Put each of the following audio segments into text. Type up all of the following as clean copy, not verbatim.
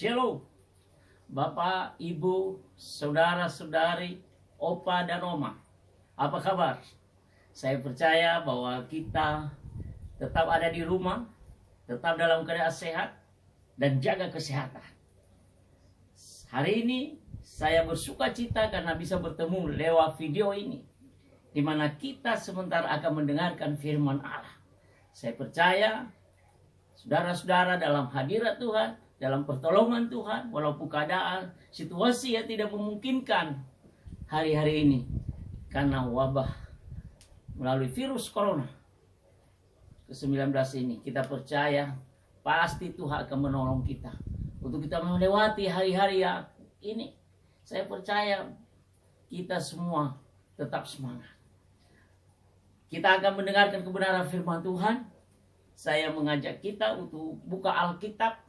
Shalom, Bapak, Ibu, Saudara-saudari, Opa dan Oma. Apa kabar? Saya percaya bahwa kita tetap ada di rumah, tetap dalam keadaan sehat, dan jaga kesehatan. Hari ini saya bersuka cita karena bisa bertemu lewat video ini, di mana kita sebentar akan mendengarkan firman Allah. Saya percaya saudara-saudara dalam hadirat Tuhan, dalam pertolongan Tuhan, walaupun keadaan situasi yang tidak memungkinkan hari-hari ini karena wabah melalui virus corona ke-19 ini, kita percaya pasti Tuhan akan menolong kita untuk kita melewati hari-hari yang ini. Saya percaya kita semua tetap semangat. Kita akan mendengarkan kebenaran firman Tuhan. Saya mengajak kita untuk buka Alkitab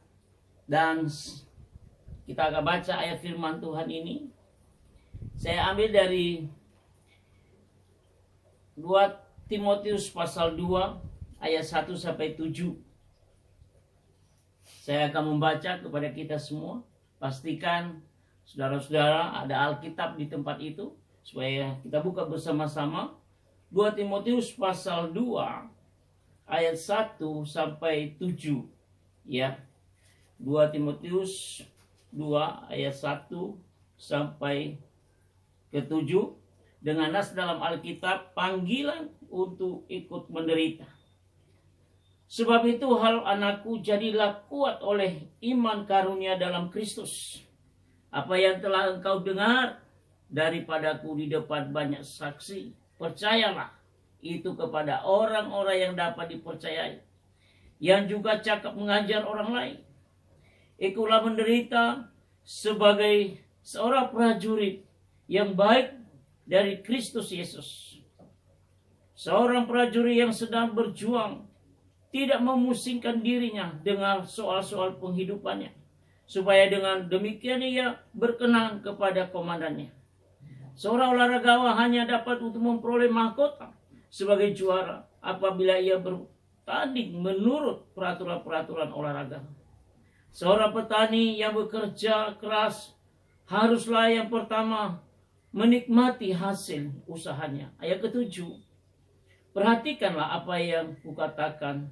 dan kita akan baca ayat firman Tuhan ini. Saya ambil dari 2 Timotius pasal 2 ayat 1 sampai 7. Saya akan membaca kepada kita semua. Pastikan saudara-saudara ada Alkitab di tempat itu supaya kita buka bersama-sama. 2 Timotius pasal 2 ayat 1 sampai 7. Ya. 2 Timotius 2 ayat 1 sampai ke 7 dengan nas dalam Alkitab, panggilan untuk ikut menderita. Sebab itu hal anakku, jadilah kuat oleh iman karunia dalam Kristus. Apa yang telah engkau dengar daripadaku di depan banyak saksi, percayalah itu kepada orang-orang yang dapat dipercayai, yang juga cakap mengajar orang lain. Ikutlah menderita sebagai seorang prajurit yang baik dari Kristus Yesus. Seorang prajurit yang sedang berjuang, tidak memusingkan dirinya dengan soal-soal penghidupannya, supaya dengan demikian ia berkenan kepada komandannya. Seorang olahragawan hanya dapat untuk memperoleh mahkota sebagai juara apabila ia bertanding menurut peraturan-peraturan olahraga. Seorang petani yang bekerja keras haruslah yang pertama menikmati hasil usahanya. Ayat ke-7. Perhatikanlah apa yang kukatakan.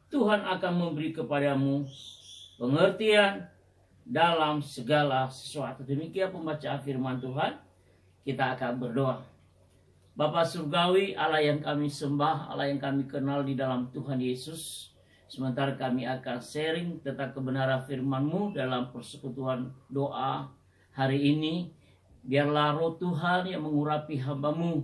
Tuhan akan memberi kepadamu pengertian dalam segala sesuatu. Demikian pembacaan firman Tuhan. Kita akan berdoa. Bapa Surgawi, Allah yang kami sembah, Allah yang kami kenal di dalam Tuhan Yesus. Sementara kami akan sharing tentang kebenaran firman-Mu dalam persekutuan doa hari ini. Biarlah roh Tuhan yang mengurapi hamba-Mu.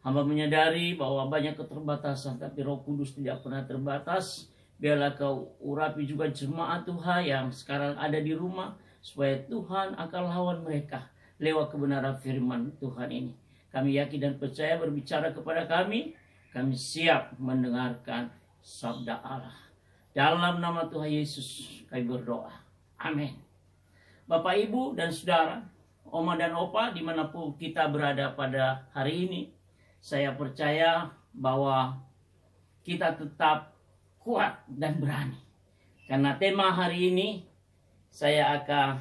Hamba menyadari bahwa banyak keterbatasan, tapi Roh Kudus tidak pernah terbatas. Biarlah Kau urapi juga jemaat Tuhan yang sekarang ada di rumah, supaya Tuhan akan lawan mereka lewat kebenaran firman Tuhan ini. Kami yakin dan percaya berbicara kepada kami siap mendengarkan sabda Allah. Dalam nama Tuhan Yesus kami berdoa. Amin. Bapak, Ibu, dan Saudara, Oma dan Opa, dimanapun kita berada pada hari ini, saya percaya bahwa kita tetap kuat dan berani. Karena tema hari ini saya akan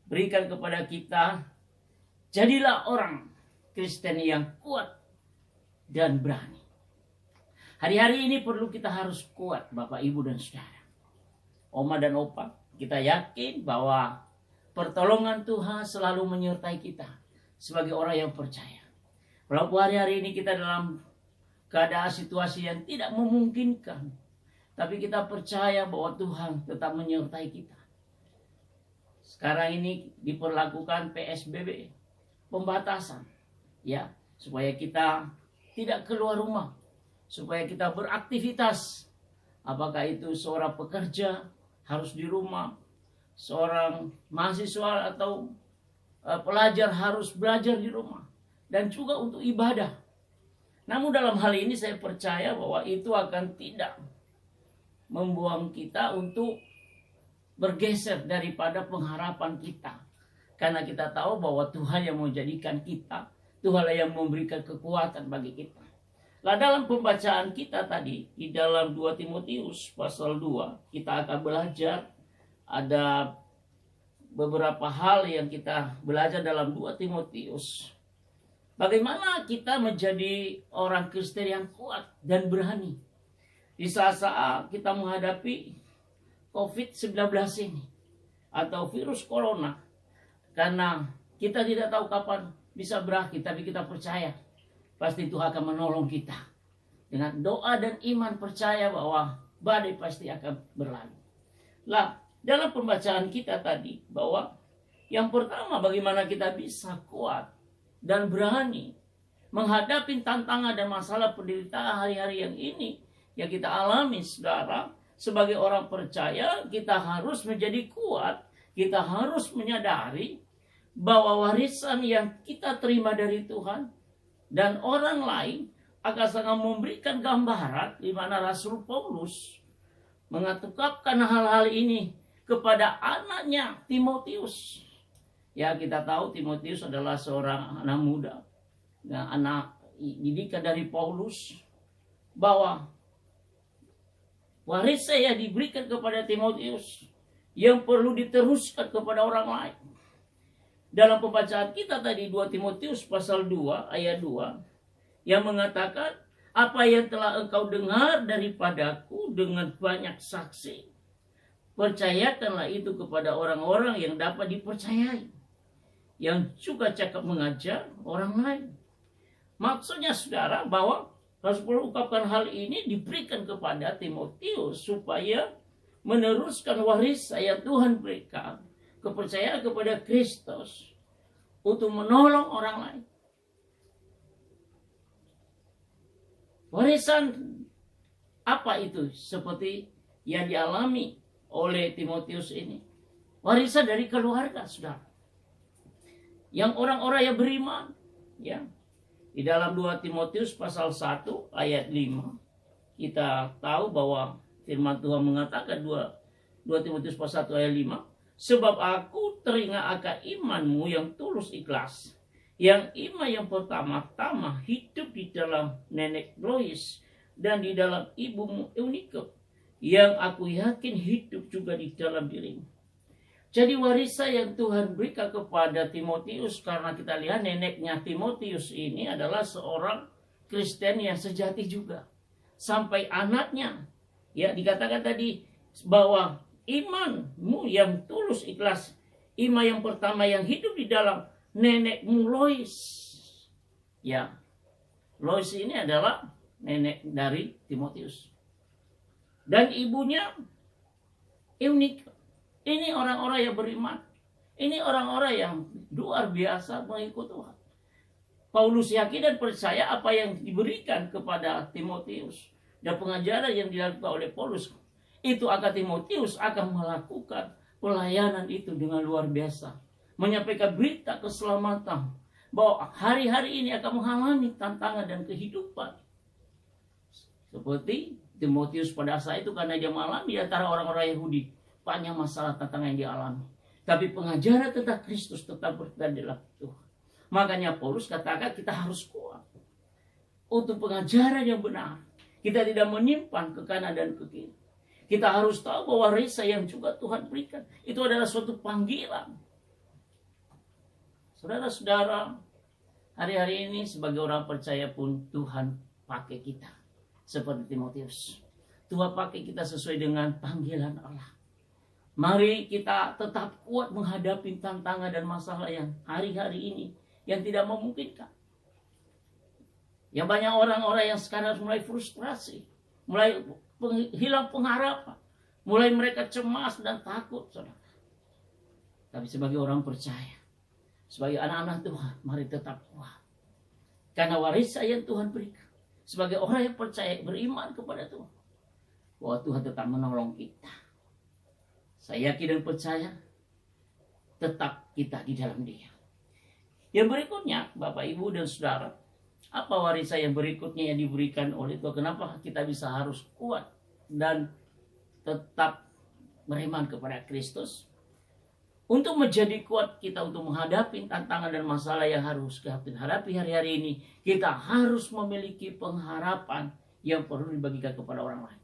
berikan kepada kita, jadilah orang Kristen yang kuat dan berani. Hari-hari ini perlu kita harus kuat, Bapak, Ibu, dan Saudara. Oma dan Opa, kita yakin bahwa pertolongan Tuhan selalu menyertai kita sebagai orang yang percaya. Walaupun hari-hari ini kita dalam keadaan situasi yang tidak memungkinkan, tapi kita percaya bahwa Tuhan tetap menyertai kita. Sekarang ini diperlakukan PSBB, pembatasan, ya, supaya kita tidak keluar rumah, supaya kita beraktivitas. Apakah itu seorang pekerja harus di rumah, seorang mahasiswa atau pelajar harus belajar di rumah, dan juga untuk ibadah. Namun dalam hal ini saya percaya bahwa itu akan tidak membuang kita untuk bergeser daripada pengharapan kita. Karena kita tahu bahwa Tuhan yang menjadikan kita, Tuhan yang memberikan kekuatan bagi kita. Nah, dalam pembacaan kita tadi, di dalam 2 Timotius pasal 2, kita akan belajar ada beberapa hal yang kita belajar dalam 2 Timotius. Bagaimana kita menjadi orang Kristen yang kuat dan berani di saat-saat kita menghadapi COVID-19 ini atau virus corona. Karena kita tidak tahu kapan bisa berakhir, tapi kita percaya pasti Tuhan akan menolong kita. Dengan doa dan iman percaya bahwa badai pasti akan berlalu. Lah, dalam pembacaan kita tadi bahwa yang pertama bagaimana kita bisa kuat dan berani menghadapi tantangan dan masalah penderitaan hari-hari yang ini yang kita alami, saudara. Sebagai orang percaya, kita harus menjadi kuat. Kita harus menyadari bahwa warisan yang kita terima dari Tuhan dan orang lain akan sangat memberikan gambaran di mana Rasul Paulus mengatukapkan hal-hal ini kepada anaknya Timotius. Ya, kita tahu Timotius adalah seorang anak muda, anak didikan dari Paulus, bahwa warisan yang diberikan kepada Timotius yang perlu diteruskan kepada orang lain. Dalam pembacaan kita tadi 2 Timotius pasal 2 ayat 2 yang mengatakan, apa yang telah engkau dengar daripadaku dengan banyak saksi, percayakanlah itu kepada orang-orang yang dapat dipercayai, yang juga cakap mengajar orang lain. Maksudnya, saudara, bahwa Rasul ungkapkan hal ini diberikan kepada Timotius supaya meneruskan warisan yang Tuhan berikan, kepercayaan kepada Kristus untuk menolong orang lain. Warisan apa itu? Seperti yang dialami oleh Timotius ini. Warisan dari keluarga, saudara. Yang orang-orang yang beriman, ya. Di dalam 2 Timotius pasal 1 ayat 5, kita tahu bahwa firman Tuhan mengatakan 2 Timotius pasal 1 ayat 5, sebab aku teringat akan imanmu yang tulus ikhlas, yang iman yang pertama-tama hidup di dalam nenek Lois dan di dalam ibumu Eunike, yang aku yakin hidup juga di dalam dirimu. Jadi warisan yang Tuhan berikan kepada Timotius, karena kita lihat neneknya Timotius ini adalah seorang Kristen yang sejati juga. Sampai anaknya, ya dikatakan tadi bahwa imanmu yang tulus ikhlas, iman yang pertama yang hidup di dalam nenekmu Lois. Ya, Lois ini adalah nenek dari Timotius. Dan ibunya Eunike. Ini orang-orang yang beriman. Ini orang-orang yang luar biasa mengikut Tuhan. Paulus yakin dan percaya apa yang diberikan kepada Timotius dan pengajaran yang dilakukan oleh Paulus, itu akan Timotius akan melakukan pelayanan itu dengan luar biasa. Menyampaikan berita keselamatan, bahwa hari-hari ini akan mengalami tantangan dan kehidupan. Seperti Timotius pada saat itu, karena dia mengalami di antara orang-orang Yahudi banyak masalah tantangan yang dialami. Tapi pengajaran tentang Kristus tetap berada dalam Tuhan. Makanya Paulus katakan kita harus kuat untuk pengajaran yang benar. Kita tidak menyimpan ke kanan dan ke kiri. Kita harus tahu bahwa warisan yang juga Tuhan berikan itu adalah suatu panggilan. Saudara-saudara, hari-hari ini sebagai orang percaya pun Tuhan pakai kita seperti Timotius. Tuhan pakai kita sesuai dengan panggilan Allah. Mari kita tetap kuat menghadapi tantangan dan masalah yang hari-hari ini yang tidak memungkinkan. Yang banyak orang-orang yang sekarang mulai frustrasi, mulai hilang pengharapan, mulai mereka cemas dan takut, saudara. Tapi sebagai orang percaya, sebagai anak-anak Tuhan, mari tetap kuat. Karena warisan yang Tuhan berikan, sebagai orang yang percaya, beriman kepada Tuhan, bahwa Tuhan tetap menolong kita. Saya yakin dan percaya tetap kita di dalam Dia. Yang berikutnya, Bapak, Ibu, dan Saudara, apa warisan yang berikutnya yang diberikan oleh Tuhan? Kenapa kita bisa harus kuat dan tetap beriman kepada Kristus? Untuk menjadi kuat kita untuk menghadapi tantangan dan masalah yang harus kita hadapi hari-hari ini, kita harus memiliki pengharapan yang perlu dibagikan kepada orang lain.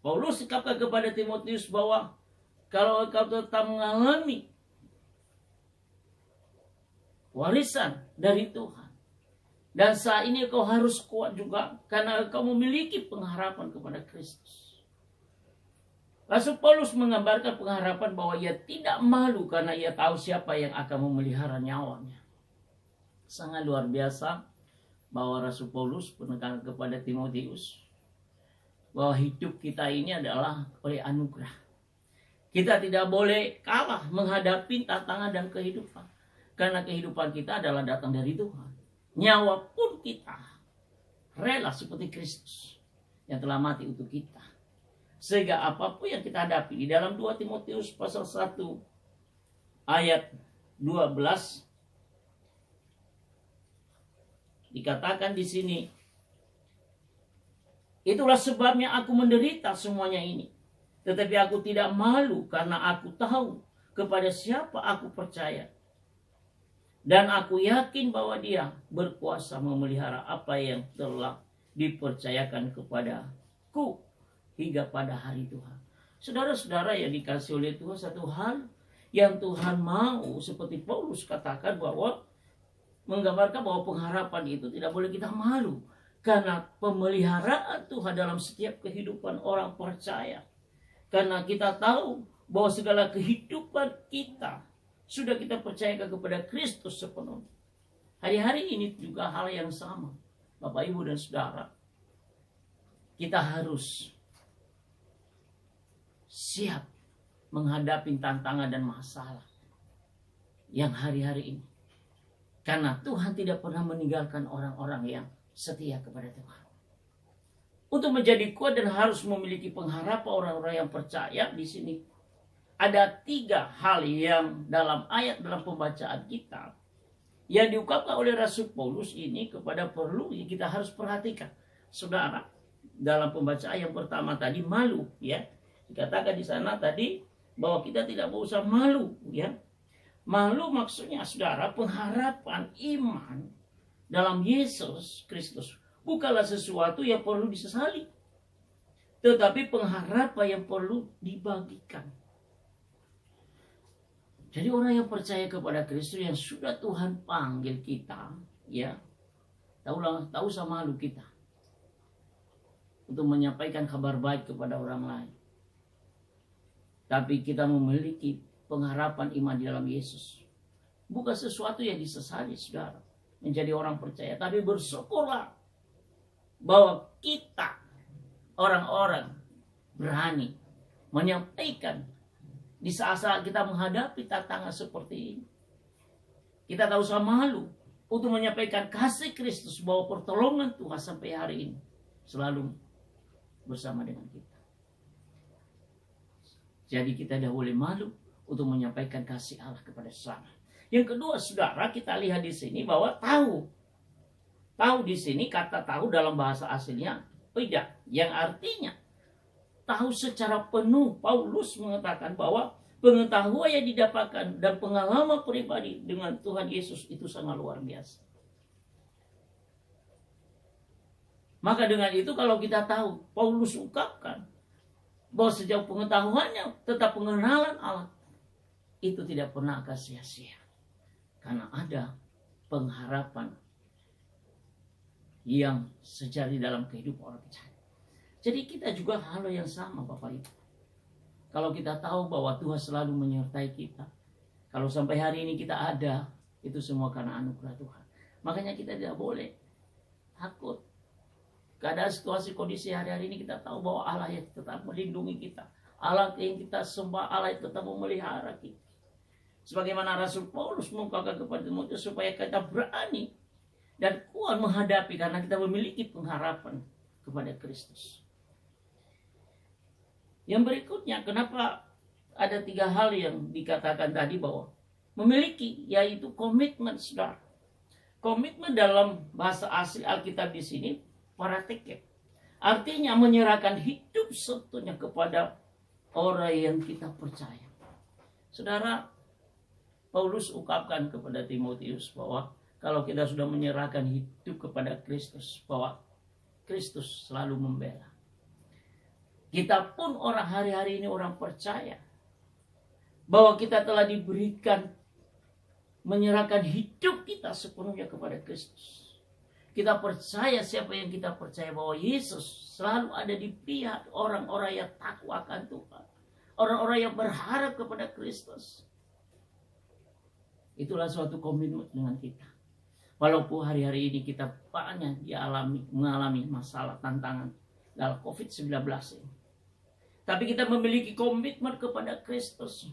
Paulus sikapkan kepada Timotius bahwa kalau engkau tetap mengalami warisan dari Tuhan, dan saat ini engkau harus kuat juga karena engkau memiliki pengharapan kepada Kristus. Rasul Paulus menggambarkan pengharapan bahwa ia tidak malu karena ia tahu siapa yang akan memelihara nyawanya. Sangat luar biasa bahwa Rasul Paulus menekankan kepada Timotius bahwa hidup kita ini adalah oleh anugerah. Kita tidak boleh kalah menghadapi tantangan dan kehidupan, karena kehidupan kita adalah datang dari Tuhan. Nyawa pun kita rela seperti Kristus yang telah mati untuk kita. Sehingga apapun yang kita hadapi, di dalam 2 Timotius pasal 1 ayat 12 dikatakan di sini, itulah sebabnya aku menderita semuanya ini, tetapi aku tidak malu karena aku tahu kepada siapa aku percaya, dan aku yakin bahwa Dia berkuasa memelihara apa yang telah dipercayakan kepadaku hingga pada hari Tuhan. Saudara-saudara yang dikasih oleh Tuhan, satu hal yang Tuhan mau, seperti Paulus katakan, bahwa menggambarkan bahwa pengharapan itu tidak boleh kita malu, karena pemeliharaan Tuhan dalam setiap kehidupan orang percaya. Karena kita tahu bahwa segala kehidupan kita sudah kita percayakan kepada Kristus sepenuhnya. Hari-hari ini juga hal yang sama, Bapak, Ibu, dan Saudara. Kita harus siap menghadapi tantangan dan masalah yang hari-hari ini. Karena Tuhan tidak pernah meninggalkan orang-orang yang setia kepada Tuhan. Untuk menjadi kuat dan harus memiliki pengharapan orang-orang yang percaya, di sini ada 3 hal yang dalam ayat dalam pembacaan kita yang diungkapkan oleh Rasul Paulus ini kepada perlu yang kita harus perhatikan. Saudara, dalam pembacaan yang pertama tadi, malu, ya. Dikatakan di sana tadi bahwa kita tidak usah malu, ya. Malu maksudnya, saudara, pengharapan iman dalam Yesus Kristus bukanlah sesuatu yang perlu disesali, tetapi pengharapan yang perlu dibagikan. Jadi orang yang percaya kepada Kristus, yang sudah Tuhan panggil kita, ya, tak usah malu kita untuk menyampaikan kabar baik kepada orang lain. Tapi kita memiliki pengharapan iman di dalam Yesus. Bukan sesuatu yang disesali, saudara, menjadi orang percaya. Tapi bersyukurlah bahwa kita, orang-orang, berani menyampaikan di saat-saat kita menghadapi tantangan seperti ini. Kita tak usah malu untuk menyampaikan kasih Kristus, bahwa pertolongan Tuhan sampai hari ini selalu bersama dengan kita. Jadi kita tidak boleh malu untuk menyampaikan kasih Allah kepada sesama. Yang kedua, saudara, kita lihat di sini bahwa tahu. Tahu di sini, kata tahu dalam bahasa aslinya tidak, yang artinya tahu secara penuh. Paulus mengatakan bahwa pengetahuan yang didapatkan dan pengalaman pribadi dengan Tuhan Yesus itu sangat luar biasa. Maka dengan itu, kalau kita tahu, Paulus ungkapkan bahwa sejauh pengetahuannya tetap pengenalan Allah itu tidak pernah akan sia-sia, karena ada pengharapan yang sejati dalam kehidupan orang percaya. Jadi kita juga hal yang sama, Bapak Ibu. Kalau kita tahu bahwa Tuhan selalu menyertai kita, kalau sampai hari ini kita ada, itu semua karena anugerah Tuhan. Makanya kita tidak boleh takut. Keadaan situasi kondisi hari-hari ini, kita tahu bahwa Allah yang tetap melindungi kita, Allah yang kita sembah, Allah yang tetap memelihara kita. Sebagaimana Rasul Paulus mengungkapkan kepada Timotius, supaya kita berani dan kuat menghadapi, karena kita memiliki pengharapan kepada Kristus. Yang berikutnya, kenapa ada 3 hal yang dikatakan tadi bahwa memiliki, yaitu komitmen, saudara. Komitmen dalam bahasa asli Alkitab di sini parateke, artinya menyerahkan hidup sepenuhnya kepada orang yang kita percaya. Saudara, Paulus ungkapkan kepada Timotius bahwa kalau kita sudah menyerahkan hidup kepada Kristus, bahwa Kristus selalu membela. Kita pun orang hari-hari ini orang percaya, bahwa kita telah diberikan menyerahkan hidup kita sepenuhnya kepada Kristus. Kita percaya siapa yang kita percaya bahwa Yesus selalu ada di pihak orang-orang yang takut akan Tuhan. Orang-orang yang berharap kepada Kristus. Itulah suatu komitmen dengan kita. Walaupun hari-hari ini kita banyak mengalami masalah, tantangan dalam COVID-19 ini. Tapi kita memiliki komitmen kepada Kristus.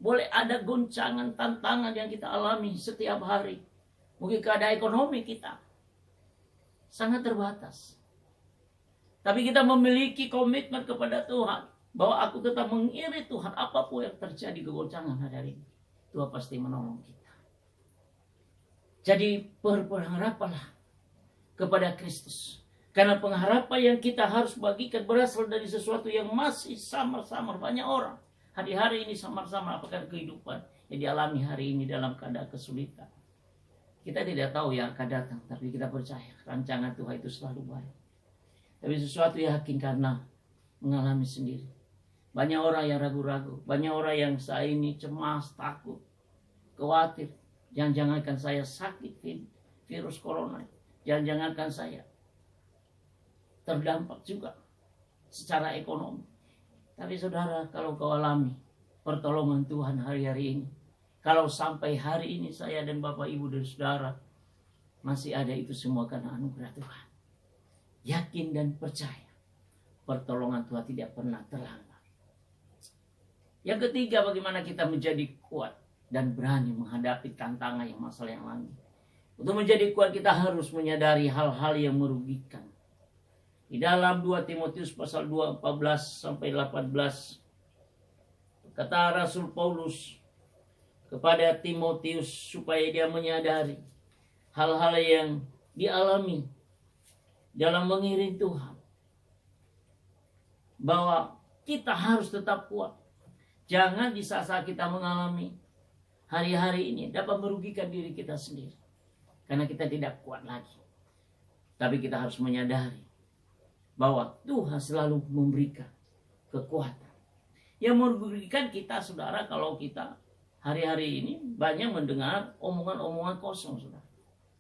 Boleh ada goncangan, tantangan yang kita alami setiap hari. Mungkin keadaan ekonomi kita sangat terbatas. Tapi kita memiliki komitmen kepada Tuhan. Bahwa aku tetap mengiring Tuhan. Apapun yang terjadi kegoncangan hari ini, Tuhan pasti menolong kita. Jadi berharapanlah kepada Kristus. Karena pengharapan yang kita harus bagikan berasal dari sesuatu yang masih samar-samar. Banyak orang hari-hari ini samar-samar apakah kehidupan yang dialami hari ini dalam keadaan kesulitan. Kita tidak tahu yang akan datang, tapi kita percaya rancangan Tuhan itu selalu baik. Tapi sesuatu yang yakin karena mengalami sendiri. Banyak orang yang ragu-ragu, banyak orang yang saat ini cemas, takut, khawatir. Jangan-jangankan saya sakit virus corona, jangan-jangankan saya terdampak juga secara ekonomi. Tapi saudara, kalau kau alami pertolongan Tuhan hari-hari ini, kalau sampai hari ini saya dan Bapak, Ibu, dan Saudara masih ada, itu semua karena anugerah Tuhan. Yakin dan percaya pertolongan Tuhan tidak pernah terlambat. Yang ketiga, bagaimana kita menjadi kuat dan berani menghadapi tantangan yang masalah yang lain. Untuk menjadi kuat kita harus menyadari hal-hal yang merugikan. Di dalam 2 Timotius pasal 2 14-18 kata Rasul Paulus kepada Timotius supaya dia menyadari hal-hal yang dialami dalam mengiring Tuhan. Bahwa kita harus tetap kuat. Jangan di saat kita mengalami hari-hari ini dapat merugikan diri kita sendiri. Karena kita tidak kuat lagi. Tapi kita harus menyadari bahwa Tuhan selalu memberikan kekuatan. Yang merugikan kita, saudara, kalau kita hari-hari ini banyak mendengar omongan-omongan kosong, saudara.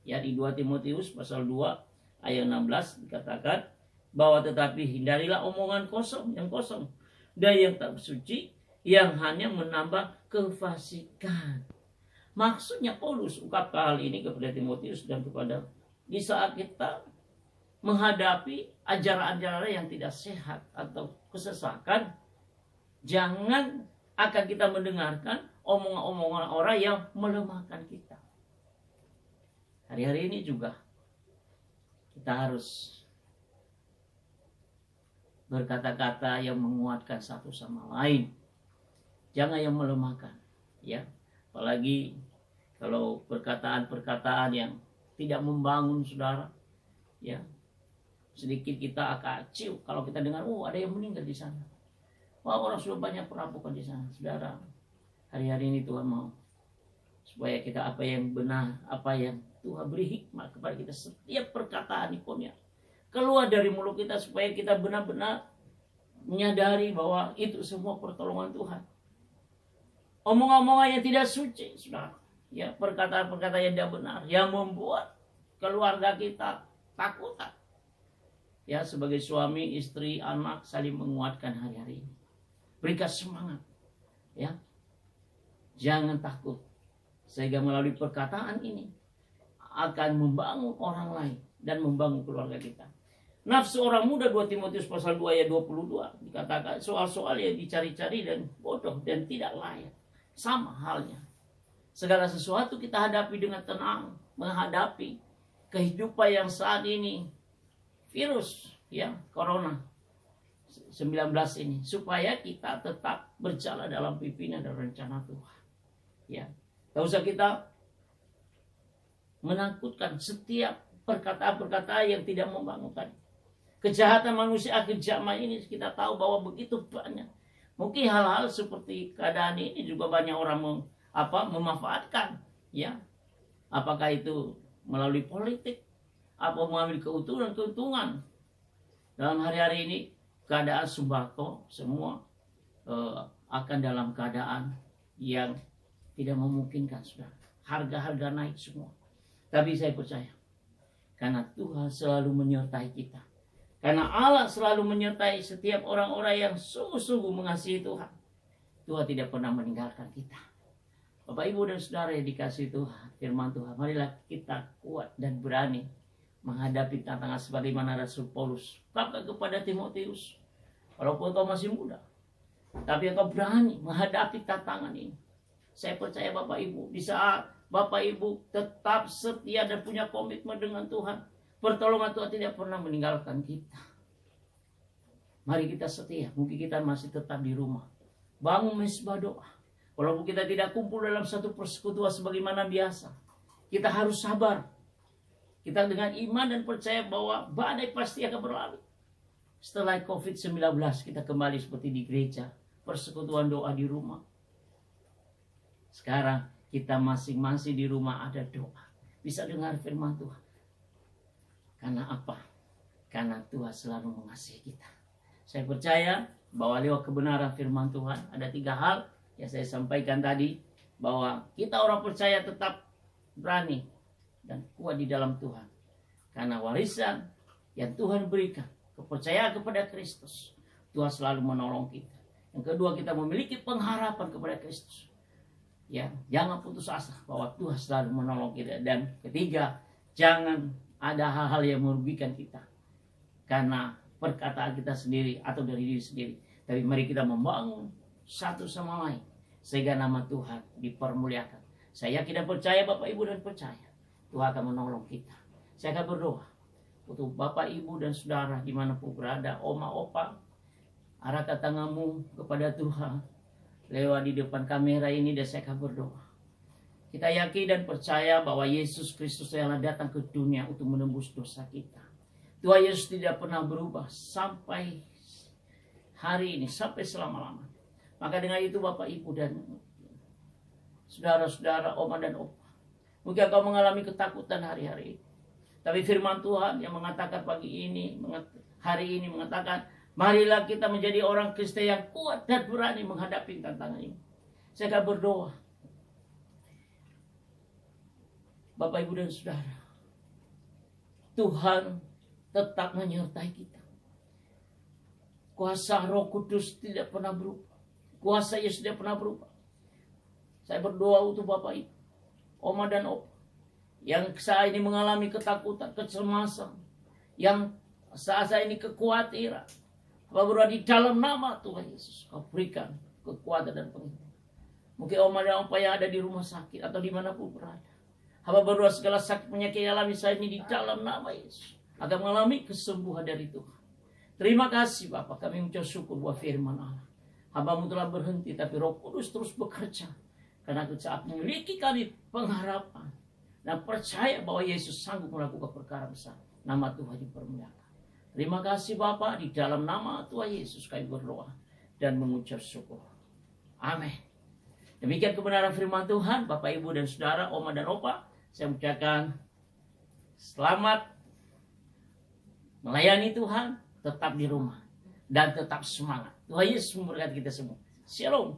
Ya, di 2 Timotius pasal 2 ayat 16 dikatakan bahwa tetapi hindarilah omongan kosong, yang kosong, dan yang tak suci, yang hanya menambah kefasikan. Maksudnya Paulus ungkapkan hal ini kepada Timotius dan kepada di saat kita menghadapi ajaran-ajaran yang tidak sehat atau kesesakan, jangan akan kita mendengarkan omongan-omongan orang yang melemahkan kita. Hari-hari ini juga kita harus berkata-kata yang menguatkan satu sama lain. Jangan yang melemahkan, ya. Apalagi kalau perkataan-perkataan yang tidak membangun, saudara, ya. Sedikit kita akan ciu kalau kita dengar, ada yang meninggal di sana. Wah, orang sudah banyak perampokan di sana, saudara. Hari-hari ini Tuhan mau supaya kita apa yang benar, apa yang Tuhan beri hikmat kepada kita, setiap perkataan ikonnya keluar dari mulut kita supaya kita benar-benar menyadari bahwa itu semua pertolongan Tuhan. Omong-omongan yang tidak suci, saudara, ya, perkataan-perkataan yang tidak benar, yang membuat keluarga kita takutan. Ya, sebagai suami, istri, anak saling menguatkan hari-hari ini. Berikan semangat, ya. Jangan takut. Sehingga melalui perkataan ini akan membangun orang lain dan membangun keluarga kita. Nafsu orang muda 2 Timotius pasal 2 ayat 22 dikatakan soal-soal yang dicari-cari dan bodoh dan tidak layak. Sama halnya. Segala sesuatu kita hadapi dengan tenang, menghadapi kehidupan yang saat ini virus, ya, corona 19 ini, supaya kita tetap berjalan dalam pimpinan dan rencana Tuhan. Ya, tak usah kita menakutkan setiap perkataan-perkataan yang tidak membangunkan. Kejahatan manusia akhir zaman ini kita tahu bahwa begitu banyak. Mungkin hal-hal seperti keadaan ini juga banyak orang memanfaatkan, ya. Apakah itu melalui politik, apa mengambil keuntungan. Dalam hari-hari ini keadaan sembako semua akan dalam keadaan yang tidak memungkinkan, saudara. Harga-harga naik semua. Tapi saya percaya, karena Tuhan selalu menyertai kita. Karena Allah selalu menyertai setiap orang-orang yang sungguh-sungguh mengasihi Tuhan. Tuhan tidak pernah meninggalkan kita. Bapak, Ibu, dan saudara yang dikasihi Tuhan, firman Tuhan, marilah kita kuat dan berani menghadapi tantangan sebagaimana Rasul Paulus kata kepada Timotius, walaupun kau masih muda, tapi engkau berani menghadapi tantangan ini. Saya percaya Bapak Ibu, di saat Bapak Ibu tetap setia dan punya komitmen dengan Tuhan, pertolongan Tuhan tidak pernah meninggalkan kita. Mari kita setia, mungkin kita masih tetap di rumah. Bangun mesbah doa. Walaupun kita tidak kumpul dalam satu persekutuan sebagaimana biasa, kita harus sabar. Kita dengan iman dan percaya bahwa badai pasti akan berlalu. Setelah COVID-19 kita kembali seperti di gereja, persekutuan doa di rumah. Sekarang kita masing-masing di rumah ada doa, bisa dengar firman Tuhan. Karena apa? Karena Tuhan selalu mengasihi kita. Saya percaya bahwa lewat kebenaran firman Tuhan ada 3 hal yang saya sampaikan tadi, bahwa kita orang percaya tetap berani dan kuat di dalam Tuhan. Karena warisan yang Tuhan berikan, kepercayaan kepada Kristus, Tuhan selalu menolong kita. Yang kedua, kita memiliki pengharapan kepada Kristus. Ya, jangan putus asa bahwa Tuhan selalu menolong kita. Dan ketiga, jangan ada hal-hal yang merugikan kita karena perkataan kita sendiri atau dari diri sendiri. Tapi mari kita membangun satu sama lain sehingga nama Tuhan dipermuliakan. Saya yakin dan percaya, Bapak Ibu, dan percaya Tuhan akan menolong kita. Saya akan berdoa untuk Bapak Ibu dan saudara dimanapun berada, oma opa, arahkan tanganmu kepada Tuhan lewat di depan kamera ini, dan saya akan berdoa. Kita yakin dan percaya bahwa Yesus Kristus yang datang ke dunia untuk menembus dosa kita. Tuhan Yesus tidak pernah berubah sampai hari ini, sampai selama-lamanya. Maka dengan itu Bapak Ibu dan saudara-saudara, oma dan opa, mungkin kau mengalami ketakutan hari-hari ini. Tapi firman Tuhan yang mengatakan pagi ini, hari ini mengatakan, marilah kita menjadi orang Kristen yang kuat dan berani menghadapi tantangan ini. Saya akan berdoa. Bapak, Ibu, dan saudara, Tuhan tetap menyertai kita. Kuasa Roh Kudus tidak pernah berubah. Kuasa Yesus tidak pernah berubah. Saya berdoa untuk Bapak Ibu, oma dan opa, yang saat ini mengalami ketakutan, kecemasan, yang saat ini kekhawatiran. Bapak berdoa di dalam nama Tuhan Yesus, kau berikan kekuatan dan penghibur. Mungkin oma dan opa yang ada di rumah sakit atau dimanapun berada, hamba berdoa segala sakit penyakit yang alami saat ini di dalam nama Yesus akan mengalami kesembuhan dari Tuhan. Terima kasih Bapak, kami mengucap syukur buat firman Allah. Hamba-Mu telah berhenti, tapi Roh Kudus terus bekerja. Karena saat memiliki kami pengharapan dan percaya bahwa Yesus sanggup melakukan perkara besar, nama Tuhan dipermuliakan. Terima kasih Bapak, di dalam nama Tuhan Yesus kami berdoa dan mengucap syukur. Amin. Demikian kebenaran firman Tuhan. Bapak, Ibu, dan saudara, oma dan opa, saya ucapkan selamat melayani Tuhan, tetap di rumah, dan tetap semangat. Tuhan Yesus memberkati kita semua. Shalom.